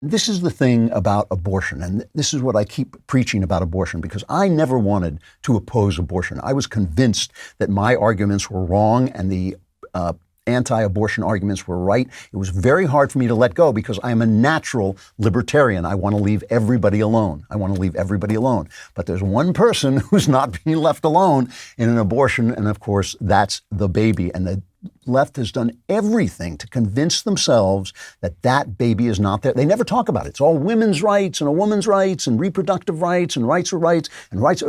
This is the thing about abortion, and this is what I keep preaching about abortion, because I never wanted to oppose abortion. I was convinced that my arguments were wrong and the anti-abortion arguments were right. It was very hard for me to let go because I am a natural libertarian. I want to leave everybody alone. But there's one person who's not being left alone in an abortion, and of course, that's the baby. And the left has done everything to convince themselves that that baby is not there. They never talk about it. It's all women's rights and a woman's rights and reproductive rights and rights are rights and rights.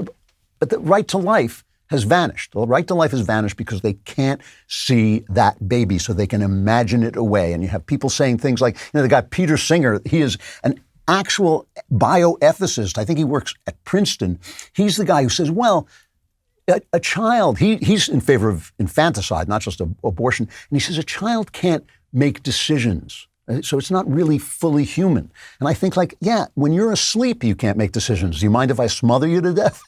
But the right to life has vanished. The right to life has vanished because they can't see that baby, so they can imagine it away. And you have people saying things like, the guy Peter Singer, he is an actual bioethicist. I think he works at Princeton. He's the guy who says, well, a child, he's in favor of infanticide, not just abortion. And he says a child can't make decisions. So it's not really fully human. And I think when you're asleep, you can't make decisions. Do you mind if I smother you to death?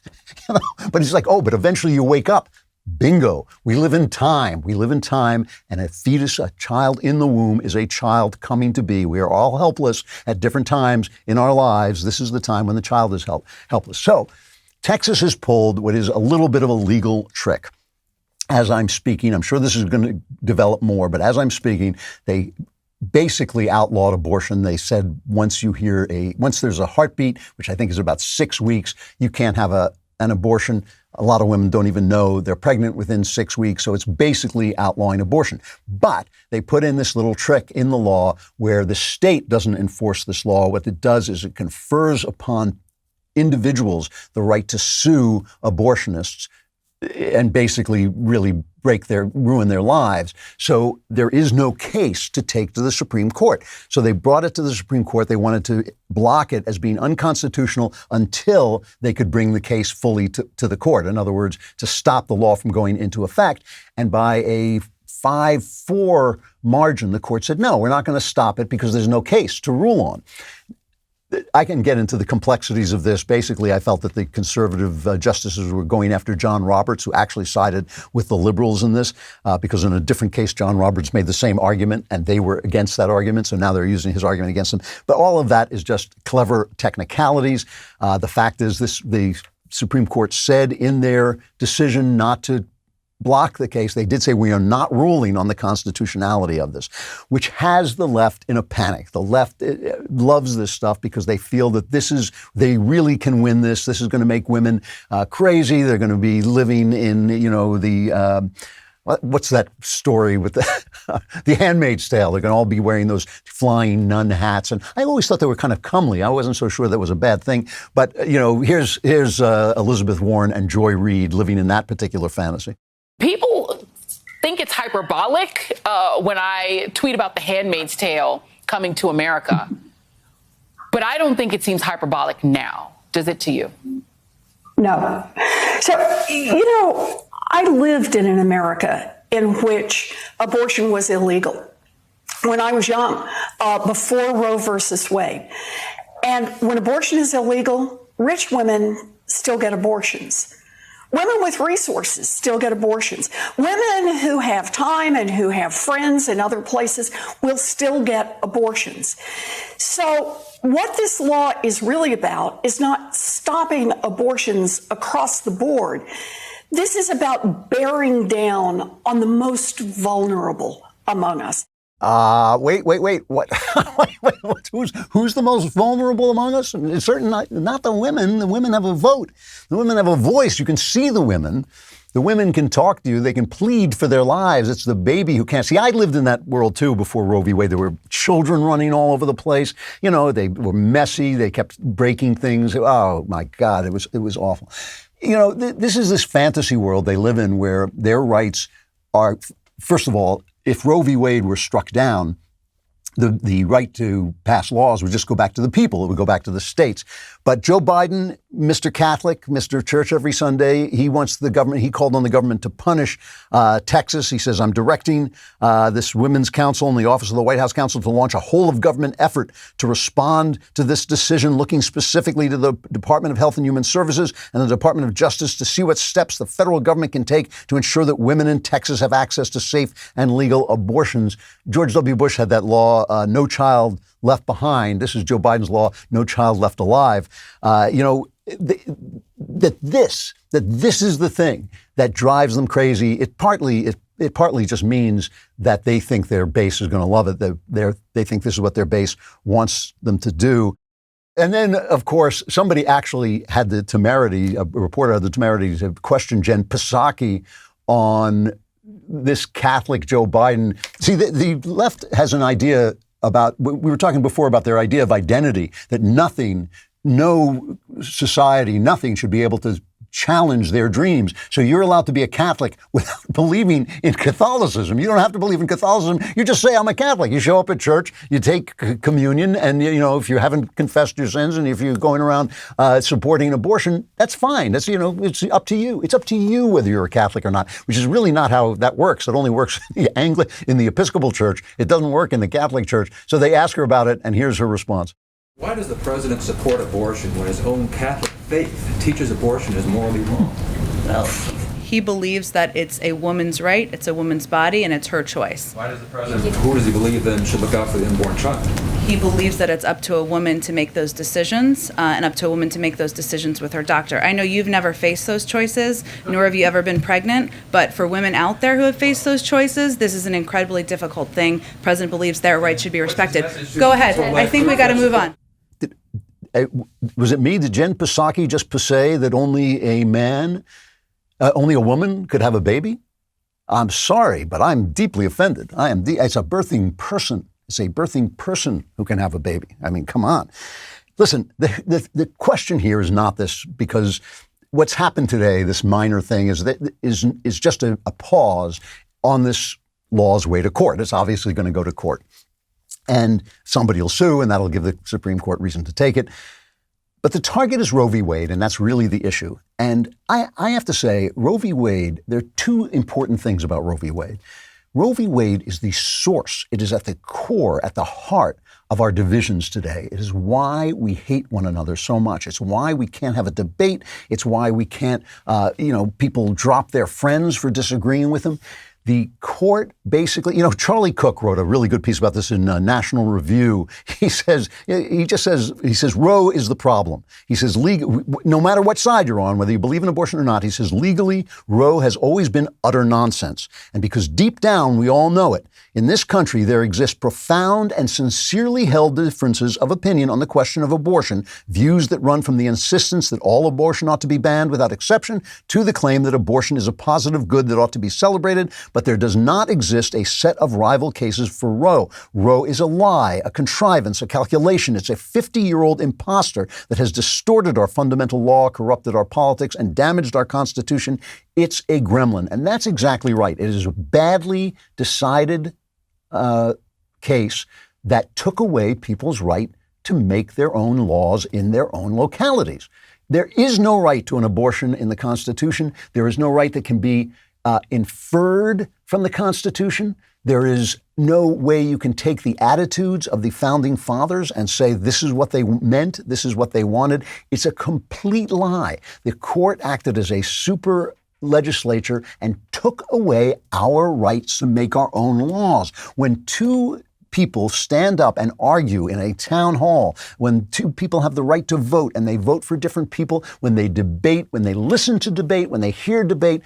But he's like, but eventually you wake up. Bingo. We live in time. And a fetus, a child in the womb is a child coming to be. We are all helpless at different times in our lives. This is the time when the child is helpless. So Texas has pulled what is a little bit of a legal trick. As I'm speaking, I'm sure this is going to develop more, but as I'm speaking, they basically outlawed abortion. They said once there's a heartbeat, which I think is about 6 weeks, you can't have an abortion. A lot of women don't even know they're pregnant within 6 weeks, so it's basically outlawing abortion. But they put in this little trick in the law where the state doesn't enforce this law. What it does is it confers upon individuals the right to sue abortionists and basically really ruin their lives. So there is no case to take to the Supreme Court. So they brought it to the Supreme Court. They wanted to block it as being unconstitutional until they could bring the case fully to the court. In other words, to stop the law from going into effect. And by a 5-4 margin, the court said, no, we're not going to stop it because there's no case to rule on. I can get into the complexities of this. Basically, I felt that the conservative justices were going after John Roberts, who actually sided with the liberals in this, because in a different case, John Roberts made the same argument and they were against that argument. So now they're using his argument against him. But all of that is just clever technicalities. The fact is the Supreme Court said in their decision not to block the case. They did say we are not ruling on the constitutionality of this, which has the left in a panic. The left loves this stuff because they feel that they really can win this. This is going to make women crazy. They're going to be living in, what's that story with the Handmaid's Tale? They're going to all be wearing those flying nun hats. And I always thought they were kind of comely. I wasn't so sure that was a bad thing. But, here's Elizabeth Warren and Joy Reid living in that particular fantasy. People think it's hyperbolic when I tweet about the Handmaid's Tale coming to America. But I don't think it seems hyperbolic now. Does it to you? No. So, I lived in an America in which abortion was illegal when I was young, before Roe versus Wade. And when abortion is illegal, rich women still get abortions. Women with resources still get abortions. Women who have time and who have friends in other places will still get abortions. So what this law is really about is not stopping abortions across the board. This is about bearing down on the most vulnerable among us. Wait. What? Who's the most vulnerable among us? It's certainly not the women. The women have a vote. The women have a voice. You can see the women. The women can talk to you. They can plead for their lives. It's the baby who can't see. I lived in that world too before Roe v. Wade. There were children running all over the place. They were messy. They kept breaking things. Oh my God, it was awful. This is this fantasy world they live in where their rights are, first of all, if Roe v. Wade were struck down, the right to pass laws would just go back to the people. It would go back to the states. But Joe Biden, Mr. Catholic, Mr. Church every Sunday, he called on the government to punish Texas. He says, I'm directing this Women's Council and the Office of the White House Counsel to launch a whole of government effort to respond to this decision, looking specifically to the Department of Health and Human Services and the Department of Justice to see what steps the federal government can take to ensure that women in Texas have access to safe and legal abortions. George W. Bush had that law, No Child left behind. This is Joe Biden's law, no child left alive. That this is the thing that drives them crazy. It partly just means that they think their base is going to love it. They think this is what their base wants them to do. And then, of course, somebody actually had the temerity, a reporter had the temerity to question Jen Psaki on this Catholic Joe Biden. See, the left has an idea about, we were talking before about their idea of identity, that no society, nothing should be able to challenge their dreams. So you're allowed to be a Catholic without believing in Catholicism. You don't have to believe in Catholicism. You just say, I'm a Catholic. You show up at church, you take communion, and if you haven't confessed your sins and if you're going around supporting abortion, that's fine. That's, it's up to you. It's up to you whether you're a Catholic or not, which is really not how that works. It only works in the Episcopal Church. It doesn't work in the Catholic Church. So they ask her about it, and here's her response. Why does the president support abortion when his own Catholic faith teaches abortion is morally wrong? Well, he believes that it's a woman's right, it's a woman's body, and it's her choice. Why does the president, who does he believe then should look out for the unborn child? He believes that it's up to a woman to make those decisions, and up to a woman to make those decisions with her doctor. I know you've never faced those choices, nor have you ever been pregnant, but for women out there who have faced those choices, this is an incredibly difficult thing. The president believes their rights should be respected. Go ahead. I think we got to move on. Was it me? Did Jen Psaki just say that only a woman could have a baby? I'm sorry, but I'm deeply offended. It's a birthing person. It's a birthing person who can have a baby. I mean, come on. Listen, the question here is not this, because what's happened today, this minor thing, is just a pause on this law's way to court. It's obviously going to go to court. And somebody will sue, and that'll give the Supreme Court reason to take it. But the target is Roe v. Wade, and that's really the issue. And I have to say, Roe v. Wade, there are two important things about Roe v. Wade. Roe v. Wade is the source. It is at the core, at the heart of our divisions today. It is why we hate one another so much. It's why we can't have a debate. It's why we can't, people drop their friends for disagreeing with them. The court basically, Charlie Cook wrote a really good piece about this in National Review. He says Roe is the problem. He says, no matter what side you're on, whether you believe in abortion or not, he says, legally, Roe has always been utter nonsense. And because deep down, we all know it, in this country, there exist profound and sincerely held differences of opinion on the question of abortion, views that run from the insistence that all abortion ought to be banned without exception to the claim that abortion is a positive good that ought to be celebrated. But there does not exist a set of rival cases for Roe. Roe is a lie, a contrivance, a calculation. It's a 50-year-old imposter that has distorted our fundamental law, corrupted our politics, and damaged our Constitution. It's a gremlin. And that's exactly right. It is a badly decided case that took away people's right to make their own laws in their own localities. There is no right to an abortion in the Constitution. There is no right that can be inferred from the Constitution. There is no way you can take the attitudes of the founding fathers and say this is what they meant, this is what they wanted. It's a complete lie. The court acted as a super legislature and took away our rights to make our own laws. When two people stand up and argue in a town hall, when two people have the right to vote and they vote for different people, when they debate, when they listen to debate, when they hear debate,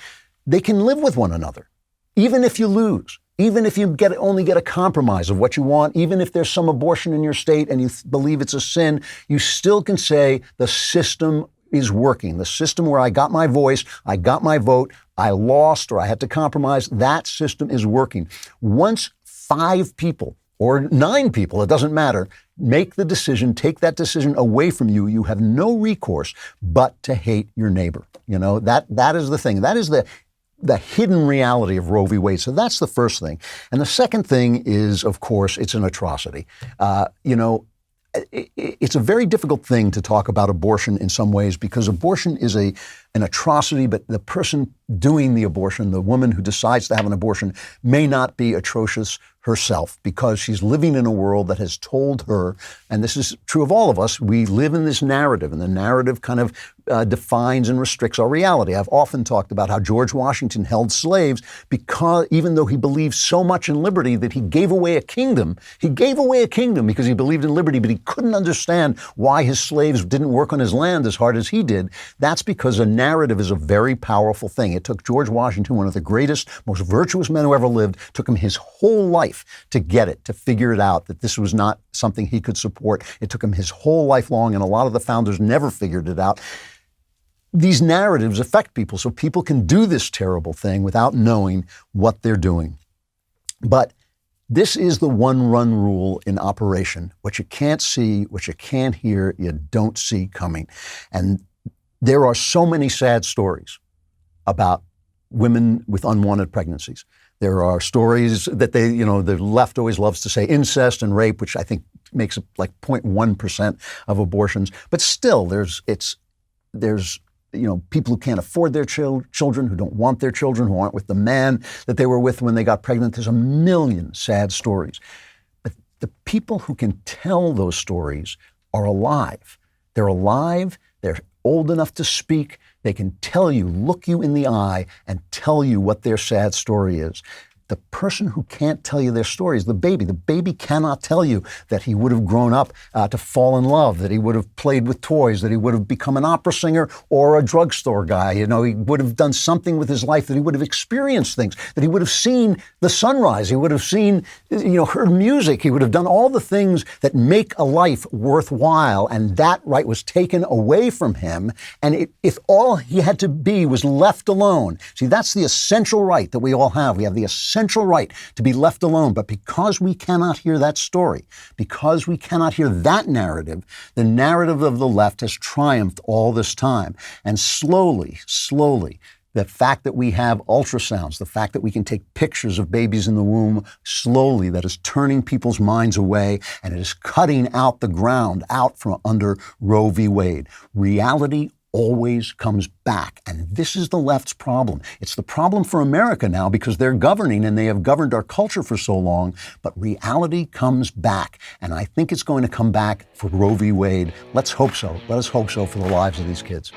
they can live with one another, even if you lose, even if you only get a compromise of what you want, even if there's some abortion in your state and you believe it's a sin, you still can say the system is working. The system where I got my voice, I got my vote, I lost or I had to compromise, that system is working. Once 5 people or 9 people, it doesn't matter, make the decision, take that decision away from you, you have no recourse but to hate your neighbor. That is the thing. That is the hidden reality of Roe v. Wade. So that's the first thing. And the second thing is, of course, it's an atrocity. It's a very difficult thing to talk about abortion in some ways because abortion is an atrocity, but the person doing the abortion, the woman who decides to have an abortion, may not be atrocious herself because she's living in a world that has told her, and this is true of all of us, we live in this narrative, and the narrative kind of defines and restricts our reality. I've often talked about how George Washington held slaves because even though he believed so much in liberty that he gave away a kingdom. He gave away a kingdom because he believed in liberty, but he couldn't understand why his slaves didn't work on his land as hard as he did. That's because a narrative is a very powerful thing. It took George Washington, one of the greatest, most virtuous men who ever lived, took him his whole life to get it, to figure it out, that this was not something he could support. It took him his whole life long, and a lot of the founders never figured it out. These narratives affect people, so people can do this terrible thing without knowing what they're doing. But this is the one-run rule in operation. What you can't see, what you can't hear, you don't see coming. And there are so many sad stories about women with unwanted pregnancies. There are stories that the left always loves to say incest and rape, which I think makes it like 0.1% of abortions. But still, there's people who can't afford their children, who don't want their children, who aren't with the man that they were with when they got pregnant. There's a million sad stories. But the people who can tell those stories are alive. They're alive. They're old enough to speak. They can tell you, look you in the eye and tell you what their sad story is. The person who can't tell you their story is the baby. The baby cannot tell you that he would have grown up to fall in love, that he would have played with toys, that he would have become an opera singer or a drugstore guy. He would have done something with his life, that he would have experienced things, that he would have seen the sunrise, he would have seen, heard music, he would have done all the things that make a life worthwhile. And that right was taken away from him. And if all he had to be was left alone, see, that's the essential right that we all have. We have the essential right to be left alone. But because we cannot hear that story, because we cannot hear that narrative, the narrative of the left has triumphed all this time. And slowly, the fact that we have ultrasounds, the fact that we can take pictures of babies in the womb, slowly that is turning people's minds away, and it is cutting out the ground out from under Roe v. Wade. Reality always comes back. And this is the left's problem. It's the problem for America now because they're governing and they have governed our culture for so long. But reality comes back. And I think it's going to come back for Roe v. Wade. Let's hope so. Let us hope so for the lives of these kids.